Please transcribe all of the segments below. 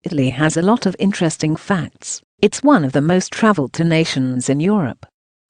Italy has a lot of interesting facts. It's one of the most traveled to nations in Europe.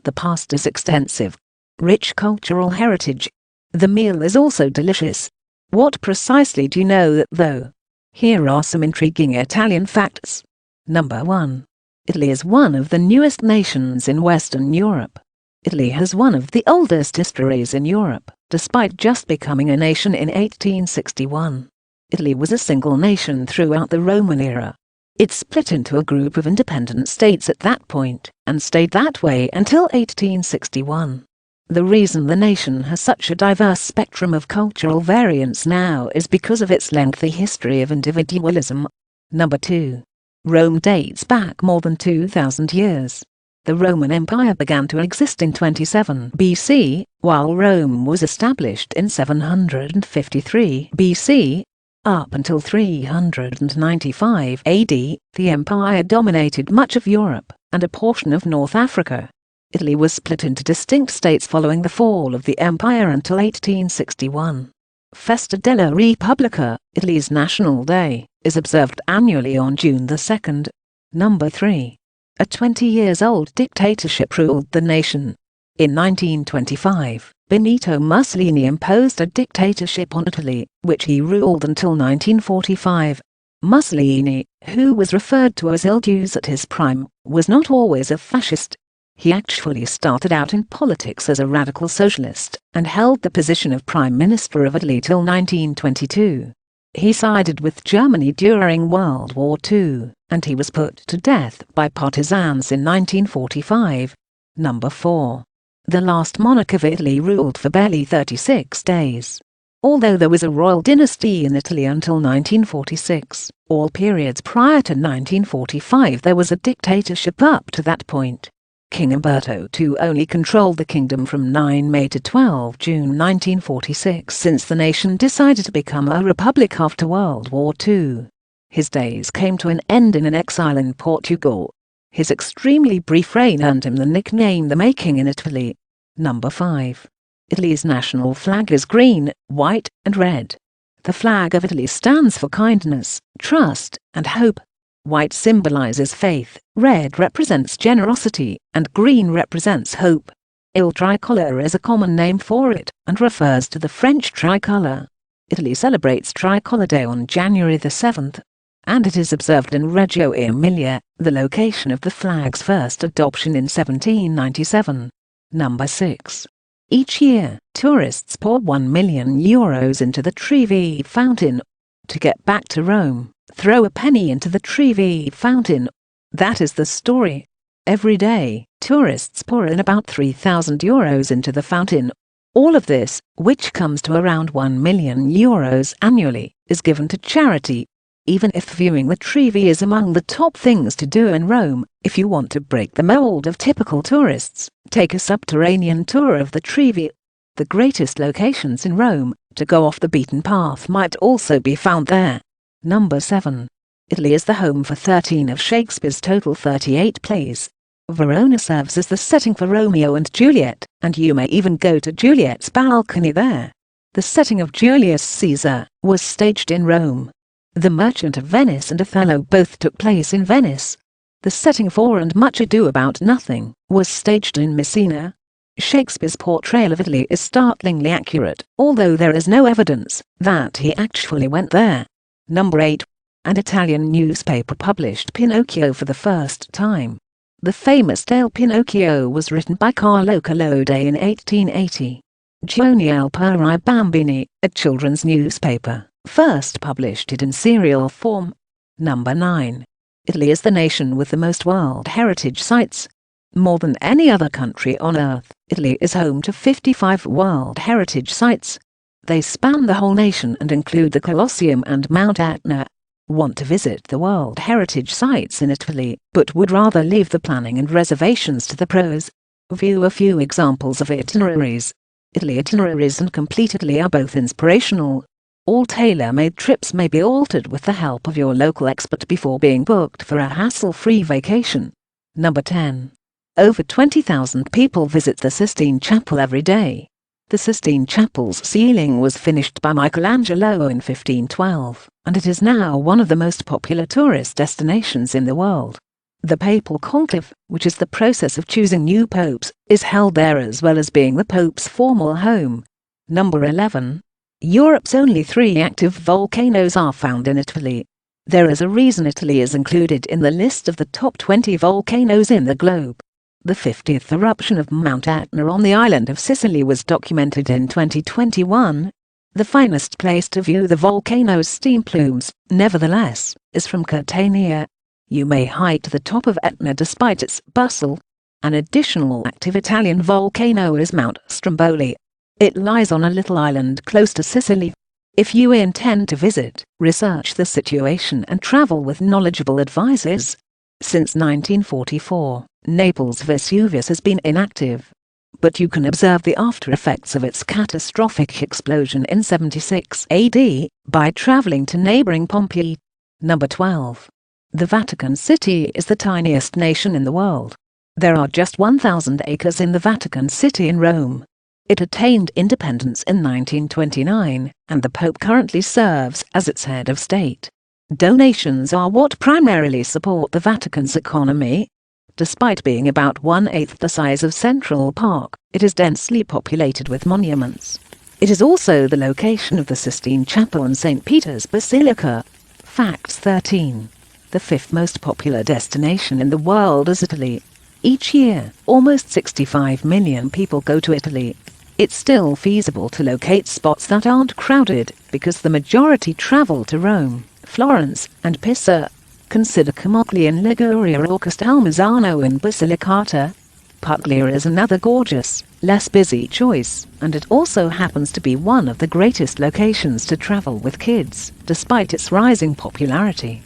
The past is extensive. Rich cultural heritage. The meal is also delicious. What precisely do you know though? Here are some intriguing Italian facts. Number 1. Italy is one of the newest nations in Western Europe. Italy has one of the oldest histories in Europe, despite just becoming a nation in 1861. Italy was a single nation throughout the Roman era. It split into a group of independent states at that point, and stayed that way until 1861. The reason the nation has such a diverse spectrum of cultural variance now is because of its lengthy history of individualism. Number 2. Rome dates back more than 2,000 years. The Roman Empire began to exist in 27 BC, while Rome was established in 753 BC. Up until 395 AD, the empire dominated much of Europe and a portion of North Africa. Italy was split into distinct states following the fall of the empire until 1861. Festa della Repubblica, Italy's national day, is observed annually on June the 2nd. Number 3. A 20-years-old dictatorship ruled the nation. In 1925, Benito Mussolini imposed a dictatorship on Italy, which he ruled until 1945. Mussolini, who was referred to as Il Duce at his prime, was not always a fascist. He actually started out in politics as a radical socialist, and held the position of Prime Minister of Italy till 1922. He sided with Germany during World War II, and he was put to death by partisans in 1945. Number 4. The last monarch of Italy ruled for barely 36 days. Although there was a royal dynasty in Italy until 1946, all periods prior to 1945 there was a dictatorship up to that point. King Umberto II only controlled the kingdom from 9 May to 12 June 1946 since the nation decided to become a republic after World War II. His days came to an end in an exile in Portugal. His extremely brief reign earned him the nickname the Making in Italy. Number 5. Italy's national flag is green, white, and red. The flag of Italy stands for kindness, trust, and hope. White symbolizes faith, red represents generosity, and green represents hope. Il tricolore is a common name for it, and refers to the French tricolor. Italy celebrates Tricolor Day on January the 7th. And it is observed in Reggio Emilia, the location of the flag's first adoption in 1797. Number 6. Each year, tourists pour €1 million into the Trevi fountain. To get back to Rome, throw a penny into the Trevi fountain. That is the story. Every day, tourists pour in about €3,000 into the fountain. All of this, which comes to around €1 million annually, is given to charity. Even if viewing the Trevi is among the top things to do in Rome, if you want to break the mold of typical tourists, take a subterranean tour of the Trevi. The greatest locations in Rome, to go off the beaten path, might also be found there. Number 7. Italy is the home for 13 of Shakespeare's total 38 plays. Verona serves as the setting for Romeo and Juliet, and you may even go to Juliet's balcony there. The setting of Julius Caesar was staged in Rome. The Merchant of Venice and Othello both took place in Venice. The setting for And Much Ado About Nothing was staged in Messina. Shakespeare's portrayal of Italy is startlingly accurate, although there is no evidence that he actually went there. Number 8. An Italian newspaper published Pinocchio for the first time. The famous tale Pinocchio was written by Carlo Collodi in 1880. Giornale per I Bambini, a children's newspaper, first published it in serial form. Number 9. Italy is the nation with the most World Heritage Sites. More than any other country on Earth, Italy is home to 55 World Heritage Sites. They span the whole nation and include the Colosseum and Mount Etna. Want to visit the World Heritage Sites in Italy, but would rather leave the planning and reservations to the pros? View a few examples of itineraries. Italy itineraries and Complete Italy are both inspirational. All tailor-made trips may be altered with the help of your local expert before being booked for a hassle-free vacation. Number 10. Over 20,000 people visit the Sistine Chapel every day. The Sistine Chapel's ceiling was finished by Michelangelo in 1512, and it is now one of the most popular tourist destinations in the world. The papal conclave, which is the process of choosing new popes, is held there as well as being the Pope's formal home. Number 11. Europe's only 3 active volcanoes are found in Italy. There is a reason Italy is included in the list of the top 20 volcanoes in the globe. The 50th eruption of Mount Etna on the island of Sicily was documented in 2021. The finest place to view the volcano's steam plumes, nevertheless, is from Catania. You may hike to the top of Etna despite its bustle. An additional active Italian volcano is Mount Stromboli. It lies on a little island close to Sicily. If you intend to visit, research the situation and travel with knowledgeable advisors. Since 1944, Naples' Vesuvius has been inactive. But you can observe the after-effects of its catastrophic explosion in 76 AD by traveling to neighboring Pompeii. Number 12. The Vatican City is the tiniest nation in the world. There are just 1,000 acres in the Vatican City in Rome. It attained independence in 1929, and the Pope currently serves as its head of state. Donations are what primarily support the Vatican's economy. Despite being about 1/8 the size of Central Park, it is densely populated with monuments. It is also the location of the Sistine Chapel and St. Peter's Basilica. Facts 13. The 5th most popular destination in the world is Italy. Each year, almost 65 million people go to Italy. It's still feasible to locate spots that aren't crowded because the majority travel to Rome, Florence, and Pisa. Consider Camogli in Liguria or Castelmazzano in Basilicata. Puglia is another gorgeous, less busy choice, and it also happens to be one of the greatest locations to travel with kids, despite its rising popularity.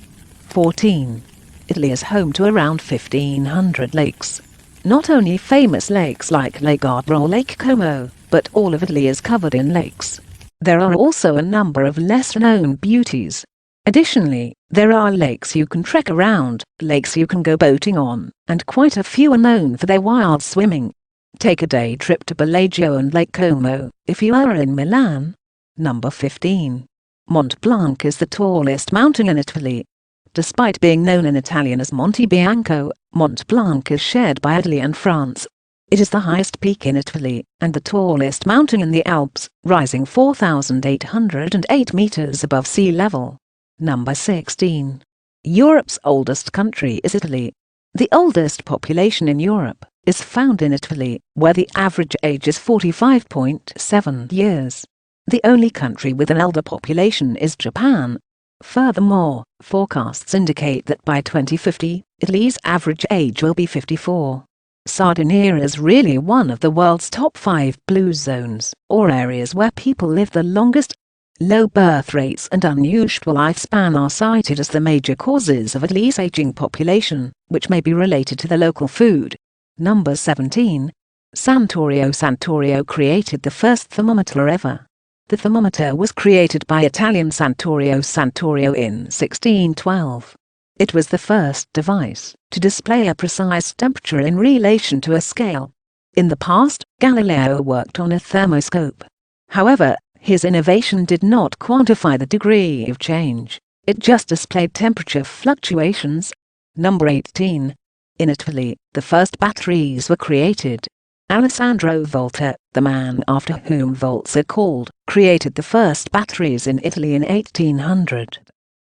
14. Italy is home to around 1,500 lakes. Not only famous lakes like Lake Garda or Lake Como, but all of Italy is covered in lakes. There are also a number of lesser-known beauties. Additionally, there are lakes you can trek around, lakes you can go boating on, and quite a few are known for their wild swimming. Take a day trip to Bellagio and Lake Como, if you are in Milan. Number 15. Mont Blanc is the tallest mountain in Italy. Despite being known in Italian as Monte Bianco, Mont Blanc is shared by Italy and France. It is the highest peak in Italy, and the tallest mountain in the Alps, rising 4,808 meters above sea level. Number 16. Europe's oldest country is Italy. The oldest population in Europe is found in Italy, where the average age is 45.7 years. The only country with an elder population is Japan. Furthermore, forecasts indicate that by 2050, Italy's average age will be 54. Sardinia is really one of the world's top 5 blue zones, or areas where people live the longest. Low birth rates and unusual lifespan are cited as the major causes of Italy's aging population, which may be related to the local food. Number 17. Santorio created the first thermometer ever. The thermometer was created by Italian Santorio in 1612. It was the first device to display a precise temperature in relation to a scale. In the past, Galileo worked on a thermoscope. However, his innovation did not quantify the degree of change. It just displayed temperature fluctuations. Number 18. In Italy, the first batteries were created. Alessandro Volta, the man after whom volts are called, created the first batteries in Italy in 1800.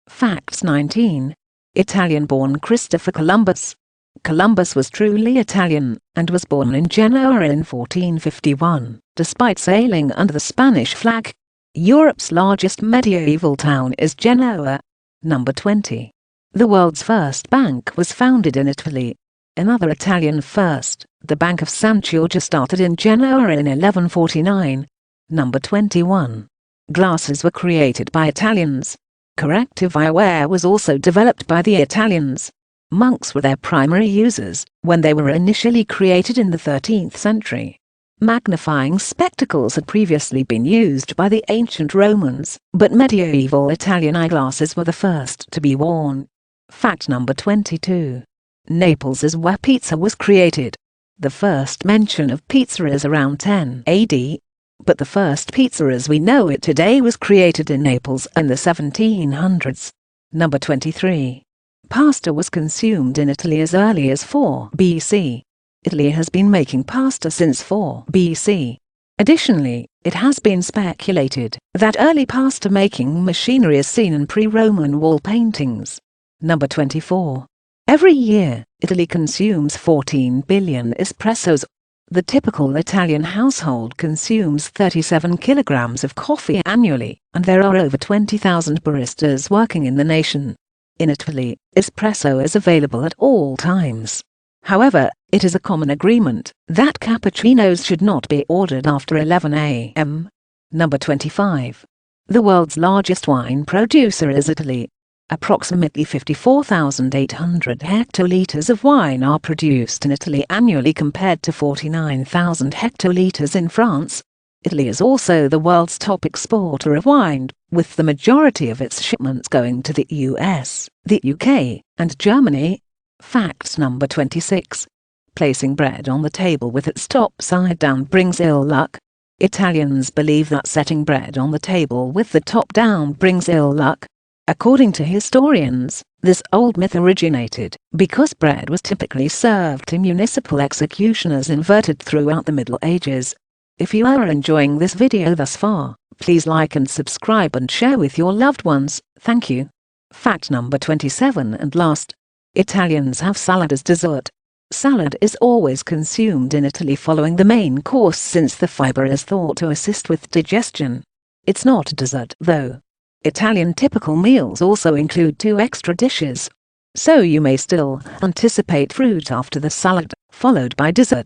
Facts 19. Italian-born Christopher Columbus. Columbus was truly Italian, and was born in Genoa in 1451, despite sailing under the Spanish flag. Europe's largest medieval town is Genoa. Number 20. The world's first bank was founded in Italy. Another Italian first, the Bank of San Giorgio started in Genoa in 1149. Number 21. Glasses were created by Italians. Corrective eyewear was also developed by the Italians. Monks were their primary users when they were initially created in the 13th century. Magnifying spectacles had previously been used by the ancient Romans, but medieval Italian eyeglasses were the first to be worn. Fact number 22. Naples is where pizza was created. The first mention of pizza is around 10 AD. but the first pizza as we know it today was created in Naples in the 1700s. Number 23. Pasta was consumed in Italy as early as 4 BC. Italy has been making pasta since 4 BC. Additionally, it has been speculated that early pasta-making machinery is seen in pre-Roman wall paintings. Number 24. Every year, Italy consumes 14 billion espressos. The typical Italian household consumes 37 kilograms of coffee annually, and there are over 20,000 baristas working in the nation. In Italy, espresso is available at all times. However, it is a common agreement that cappuccinos should not be ordered after 11 a.m. Number 25. The world's largest wine producer is Italy. Approximately 54,800 hectoliters of wine are produced in Italy annually compared to 49,000 hectoliters in France. Italy is also the world's top exporter of wine, with the majority of its shipments going to the US, the UK, and Germany. Fact number 26. Placing bread on the table with its top side down brings ill luck. Italians believe that setting bread on the table with the top down brings ill luck. According to historians, this old myth originated because bread was typically served to municipal executioners inverted throughout the Middle Ages. If you are enjoying this video thus far, please like and subscribe and share with your loved ones. Thank you. Fact number 27 and last. Italians have salad as dessert. Salad is always consumed in Italy following the main course since the fiber is thought to assist with digestion. It's not a dessert though. Italian typical meals also include 2 extra dishes. So you may still anticipate fruit after the salad, followed by dessert.